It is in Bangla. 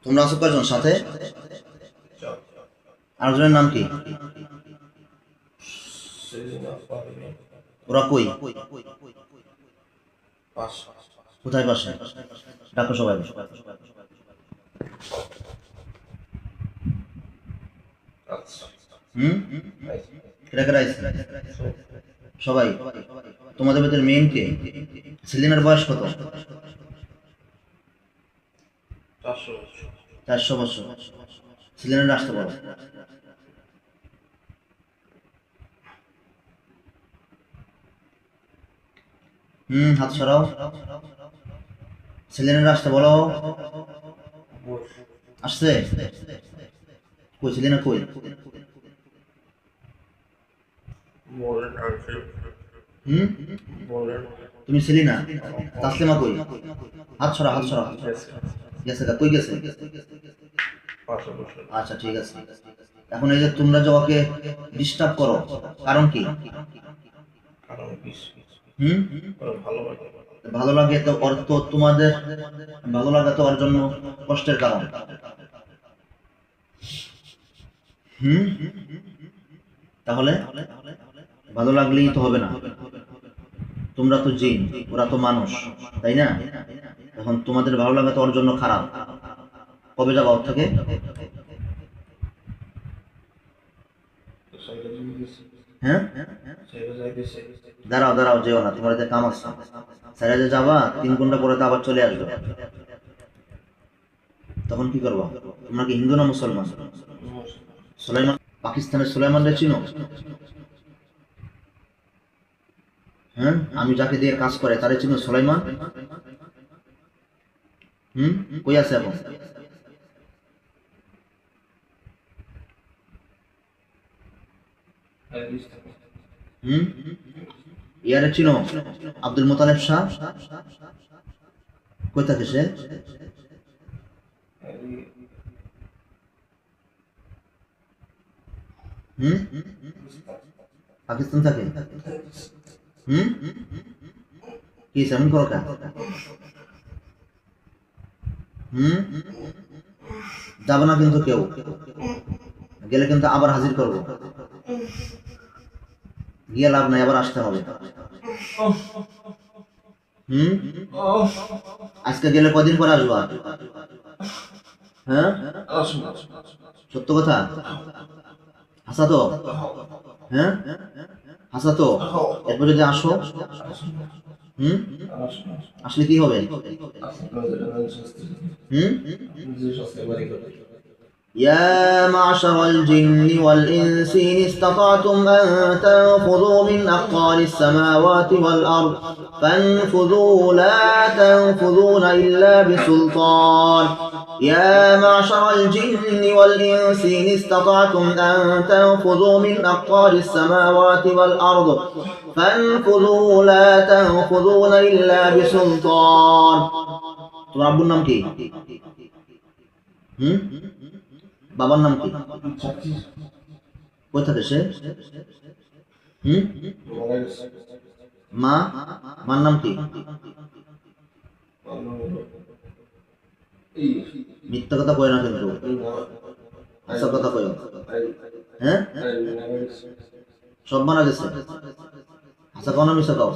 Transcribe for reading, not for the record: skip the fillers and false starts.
তোমরা আছো কয়জন সাথে? আরেকজনের নাম কি? ওরা কই? কোথায় পাশে? ডাকো সবাই। হুম, কেটা কেটা আইছে? সবাই। তোমাদের ভিতরে মেইন কে? সেলিনার বয়স কত? 400 বছর। সেলিনার আসতে বলো। হাত সরাও। সেলিনার আসতে বলো। আসছে? কই সেলিনা কই? তুমি সেলিনা? তাসলিমা কই? হাত সরা, হাত সরা। গেছে কই গেছে? আচ্ছা ঠিক আছে। এখন এই যে তোমরা যে ওকে ডিস্টার্ব করো, কারণ কি? ভালো লাগে তো ওর, তো তোমাদের ভালো লাগা তো ওর জন্য কষ্টের কারণ। হুম, তাহলে ভালো লাগলেই তো হবে না। তোমরা তো জিন, ওরা তো মানুষ, তাই না? এখন তোমাদের ভালো লাগা তো ওর জন্য খারাপ। কবে যাবা ওর থেকে? হ্যাঁ, দাঁড়াও দাঁড়াও, যেও না, তোমার যে কাম আছে। স্যারেজে যাবা, 3 ঘন্টা পরে তো আবার চলে আসবে। তখন কি করবো? তোমরা কি হিন্দু না মুসলমান? সুলাইমান, পাকিস্তানের সুলাইমানরে চিনো? হ্যাঁ, আমি যাকে দিয়ে কাজ করে তারে চিনো? সুলাইমান। কই আছে এখন? হুম, ইয়ারে চিনো? আব্দুল মোতালেব শাহ। কই থাকে সে? হুম, পাকিস্তান থাকে। হুম, কি এমন করো কা? যাবে না কিন্তু কেউ, গেলে কিন্তু আবার হাজির করবো। গিয়ে লাভ নাই, আবার আসতে হবে। হুম, আজকে গেলে কদিন পরে আসবা? হ্যাঁ, সত্য কথা। হাসা তো? হ্যাঁ, হাসা তো? এরপর যদি আসো, হুম, আসলে কি হবে? হুম, يا معشر الجن والإنس إن استطعتم أن تنفذوا من أقطار السماوات والأرض فانفذوا لا تنفذون إلا بسلطان. يا معشر الجن والإنس إن استطعتم أن تنفذوا من أقطار السماوات والأرض فانفذوا لا تنفذون إلا بسلطان. তোমার আব্বুর নাম কি? হুম, বাবার নাম কি? কই থাকে সে? হুম, মা, মার নাম কি? মিথ্যা কথা কয় না কিন্তু, আচ্ছা কথা কয়। হ্যাঁ, সব মারা গেছে। আচ্ছা, কোন মিথ্যা কাও?